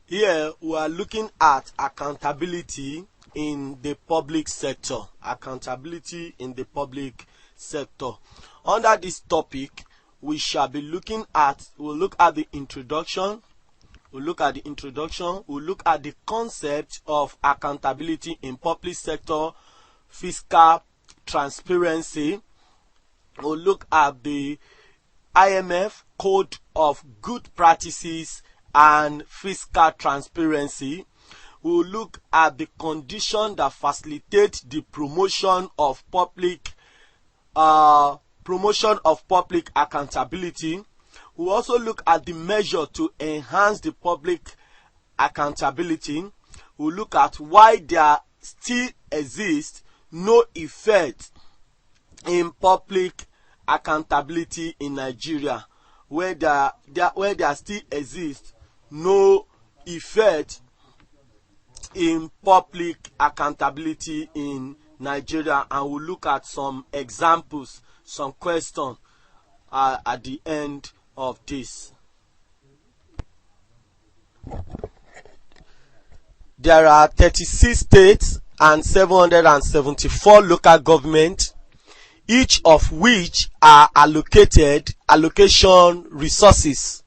Here we are looking at accountability in the public sector. Accountability in the public sector. Under this topic, we shall be looking at, we'll look at the introduction, we'll look at the concept of accountability in public sector, fiscal transparency. We'll look at the IMF Code of Good Practices and fiscal transparency. We will look at the condition that facilitate the promotion of public accountability. We will also look at the measure to enhance the public accountability. We will look at why there still exists no effect in public accountability in Nigeria, where there still exists no effect in public accountability in Nigeria, and we'll look at some examples, some questions at the end of this. There are 36 states and 774 local governments, each of which are allocation resources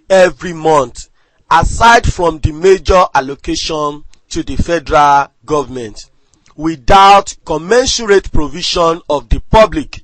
every month, aside from the major allocation to the federal government, without commensurate provision of the public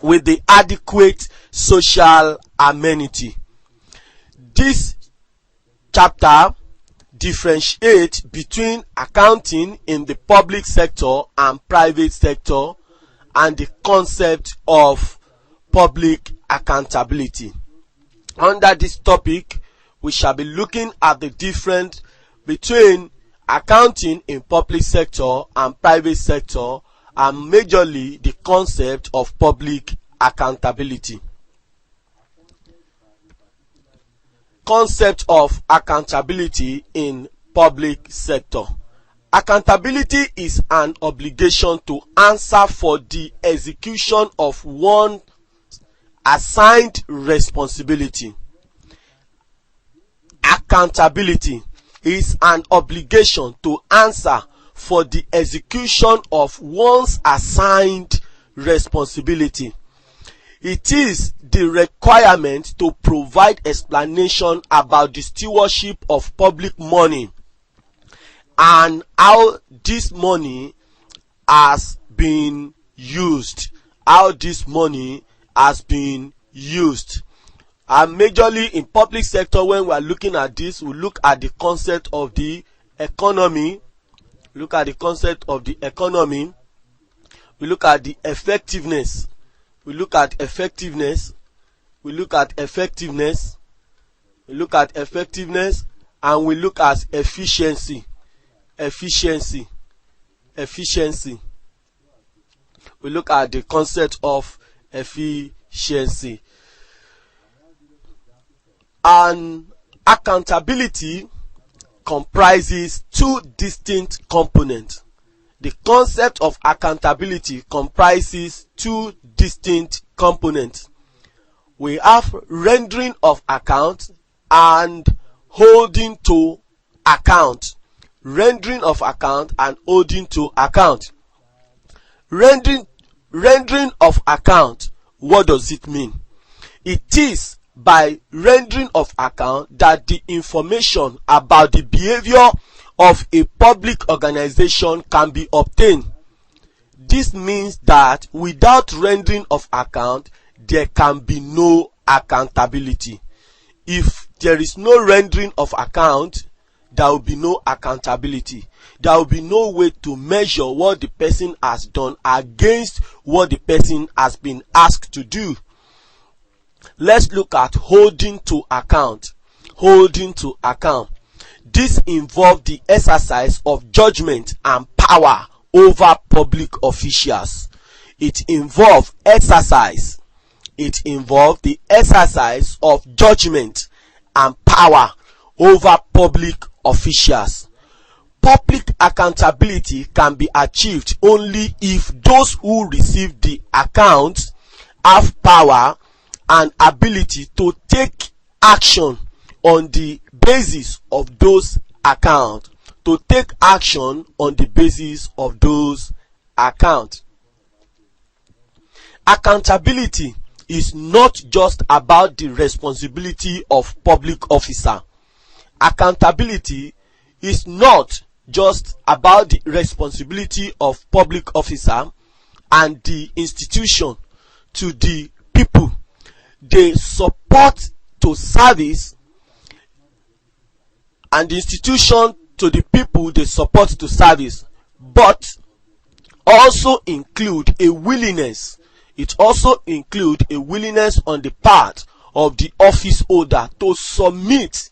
with the adequate social amenity. This chapter differentiates between accounting in the public sector and private sector and the concept of public accountability. Under this topic, we shall be looking at the difference between accounting in public sector and private sector, and majorly the concept of public accountability. Concept of accountability in public sector. Accountability is an obligation to answer for the execution of one assigned responsibility. Accountability is an obligation to answer for the execution of one's assigned responsibility. It is the requirement to provide explanation about the stewardship of public money and how this money has been used. And majorly in public sector, when we are looking at this, we look at the concept of the economy. We look at the effectiveness. We look at effectiveness, and we look at efficiency. We look at the concept of efficiency. And accountability comprises two distinct components. The concept of accountability comprises two distinct components. We have rendering of account and holding to account. Rendering of account and holding to account. Rendering of account, what does it mean? It is by rendering of account that the information about the behavior of a public organization can be obtained. This means that without rendering of account, there can be no accountability. If there is no rendering of account, there will be no accountability. There will be no way to measure what the person has done against what the person has been asked to do. Let's look at holding to account. This involves the exercise of judgment and power over public officials. It involves the exercise of judgment and power over public officials. Public accountability can be achieved only if those who receive the account have power and ability to take action on the basis of those accounts, to take action on the basis of those accounts. Accountability is not just about the responsibility of public officer. Accountability is not just about the responsibility of public officer and the institution to the people they support to service, and the institution to the people they support to service, but also include a willingness. It also include a willingness on the part of the office holder to submit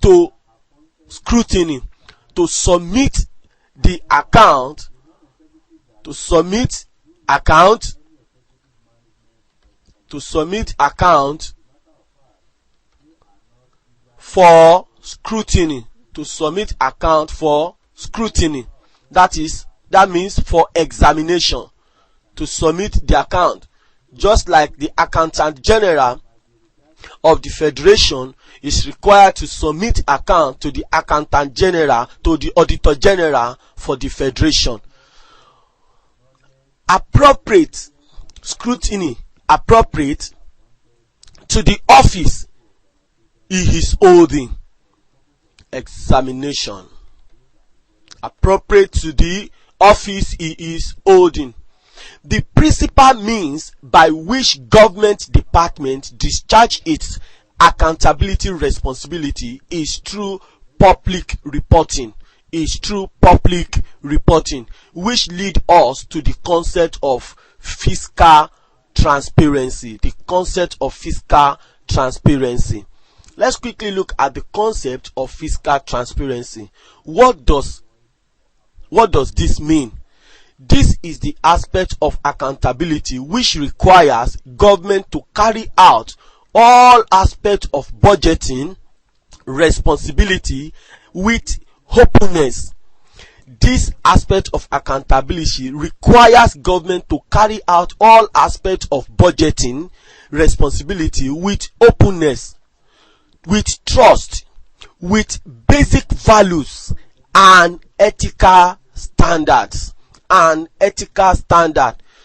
to scrutiny, to submit the account, for scrutiny, that means for examination, to submit the account, just like the Accountant General of the Federation is required to submit account to the Accountant General, to the Auditor General for the Federation. Appropriate scrutiny, appropriate to the office he is holding. Examination, appropriate to the office he is holding. The principal means by which government department discharge its accountability responsibility is through public reporting, which lead us to the concept of fiscal transparency. Let's quickly look at the concept of fiscal transparency. What does this mean? This is the aspect of accountability which requires government to carry out all aspects of budgeting responsibility with openness. This aspect of accountability requires government to carry out all aspects of budgeting responsibility with openness, with trust, with basic values and ethical standards,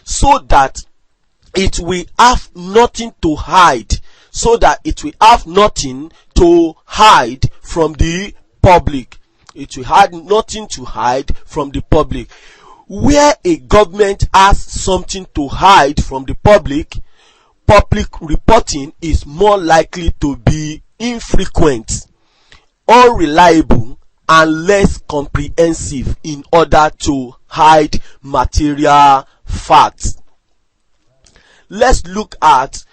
so that it will have nothing to hide, from the public. Where a government has something to hide from the public, public reporting is more likely to be infrequent, unreliable, and less comprehensive in order to hide material facts. Let's look at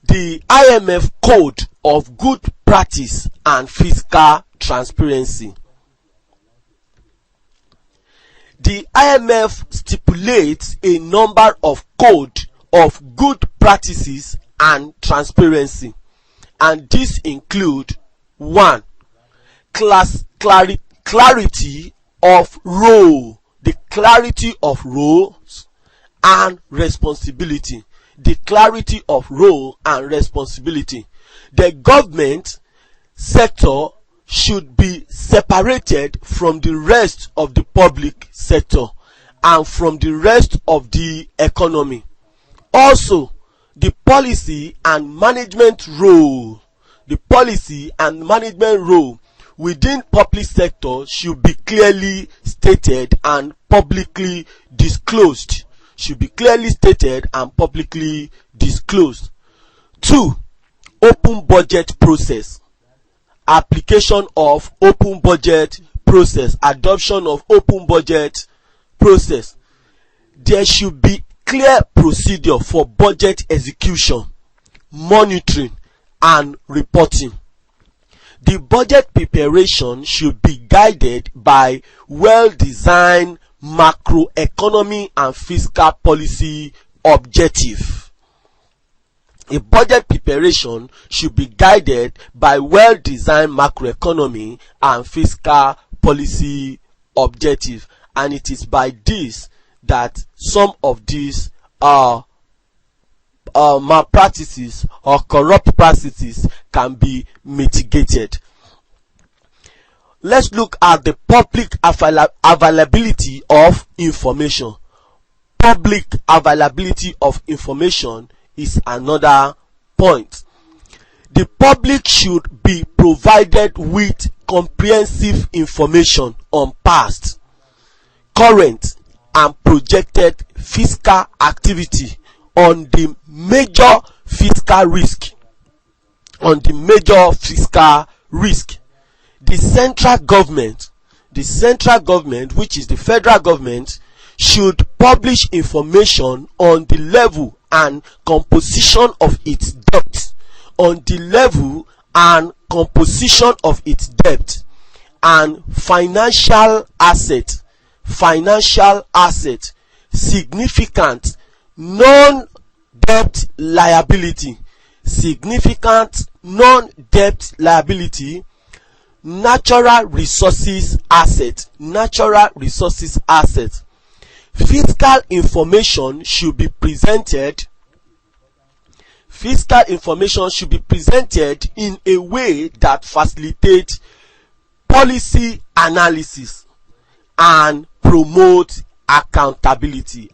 the IMF Code of Good Practice and Fiscal Transparency. The IMF stipulates a number of codes of good practices and transparency, and these include: 1. Clarity of role, the clarity of roles and responsibility. The government sector should be separated from the rest of the public sector and from the rest of the economy. Also, the policy and management role within public sector should be clearly stated and publicly disclosed. 2. Open budget process. Application of open budget process. Adoption of open budget process. There should be clear procedure for budget execution, monitoring, and reporting. The budget preparation should be guided by well-designed macroeconomy and fiscal policy objective. A budget preparation should be guided by well-designed macroeconomy and fiscal policy objective, and it is by this that some of these malpractices or corrupt practices can be mitigated. let's look at the public availability of information. Public availability of information is another point. The public should be provided with comprehensive information on past, current, and projected fiscal activity, on the major fiscal risk. The central government, which is the federal government, should publish information on the level and composition of its debt, and financial asset, significant non-debt liability, natural resources asset. Fiscal information should be presented in a way that facilitates policy analysis and promote accountability.